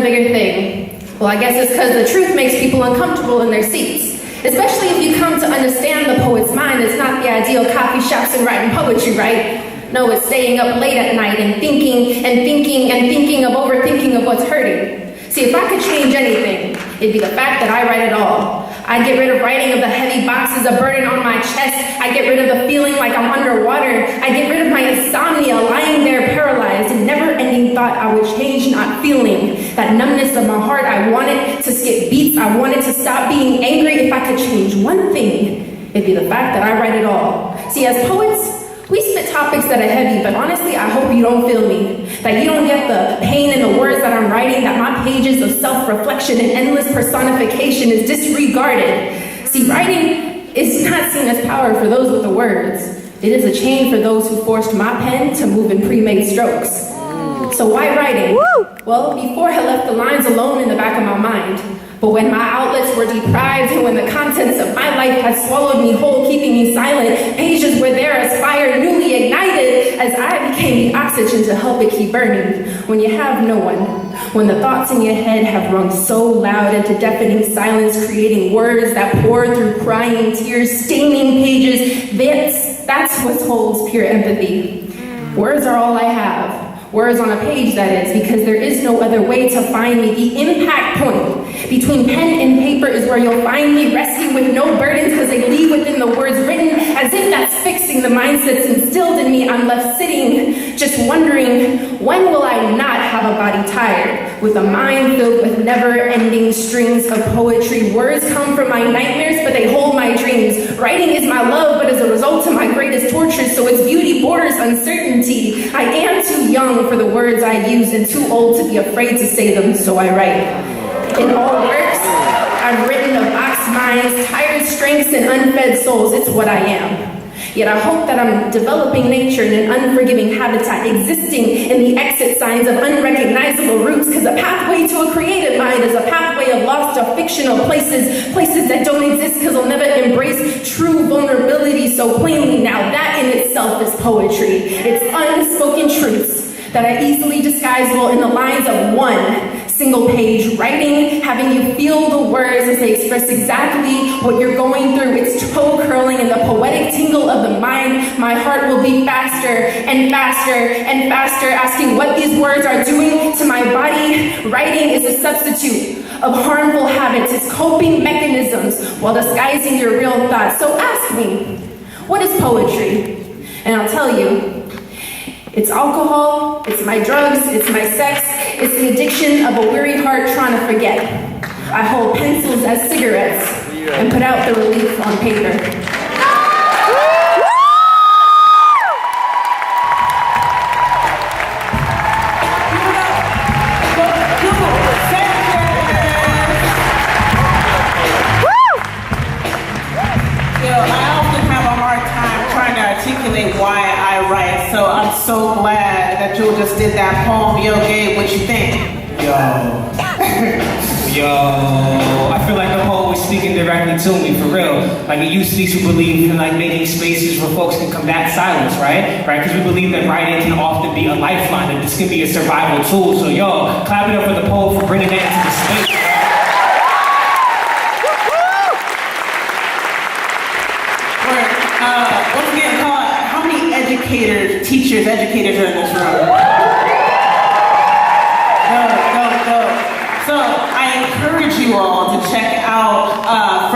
bigger thing? Well, I guess it's because the truth makes people uncomfortable in their seats. Especially if you come to understand the poet's mind, it's not the ideal coffee shops and writing poetry, right? No, it's staying up late at night and thinking of overthinking of what's hurting. See, if I could change anything, it'd be the fact that I write it all. I'd get rid of writing of the heavy boxes, a burden on my chest. I'd get rid of the feeling like I'm underwater. I'd get rid of my insomnia, lying there paralyzed, and never-ending thought I would change not feeling. That numbness of my heart, I wanted to skip beats. I wanted to stop being angry. If I could change one thing, it'd be the fact that I write it all. See, as poets, we spit topics that are heavy, but honestly, I hope you don't feel me. That you don't get the pain in the words that I'm writing, that my pages of self-reflection and endless personification is disregarded. See, writing is not seen as power for those with the words. It is a chain for those who forced my pen to move in pre-made strokes. So why writing? Well, before I left the lines alone in the back of my mind. But when my outlets were deprived and when the contents of my life had swallowed me whole, keeping me silent, pages were there as fire newly ignited as I became the oxygen to help it keep burning. When you have no one, when the thoughts in your head have rung so loud into deafening silence, creating words that pour through crying tears, staining pages, that's what holds pure empathy. Words are all I have. Words on a page, that is, because there is no other way to find me. The impact point between pen and paper is where you'll find me resting with no burdens because they leave within the words written, as if that's fixing the mindsets instilled in me. I'm left sitting, just wondering, when will I not have a body tired, with a mind filled with never-ending strings of poetry? Words come from my nightmares, but they hold my dreams. Writing is my love, but as a result of my greatest tortures, so its beauty borders uncertainty. I am too young for the words I use and too old to be afraid to say them, so I write. In all works, I've written of boxed minds, tired strengths, and unfed souls. It's what I am. Yet I hope that I'm developing nature in an unforgiving habitat, existing in the exit signs of unrecognizable roots, because a pathway to a creative mind is a pathway of lost or fictional places that don't exist because they'll never embrace true vulnerability so plainly. Now that in itself is poetry. It's unspoken truths that are easily disguisable in the lines of one single page, writing, having you feel the words as they express exactly what you're going through. It's toe curling in the poetic tingle of the mind. My heart will beat faster and faster and faster, asking what these words are doing to my body. Writing is a substitute of harmful habits. It's coping mechanisms while disguising your real thoughts. So ask me, what is poetry? And I'll tell you, it's alcohol, it's my drugs, it's my sex, it's the addiction of a weary heart trying to forget. I hold pencils as cigarettes and put out the relief on paper. Why I write, so I'm so glad that you just did that poem. Yo, Gabe, what you think? Yo, I feel like the poem was speaking directly to me, for real. Like, it used to be to believe in like making spaces where folks can combat silence, right? Because we believe that writing can often be a lifeline, that this can be a survival tool. So yo, clap it up for the poem for bringing that into the space. Once again, how many teachers, educators are in this room?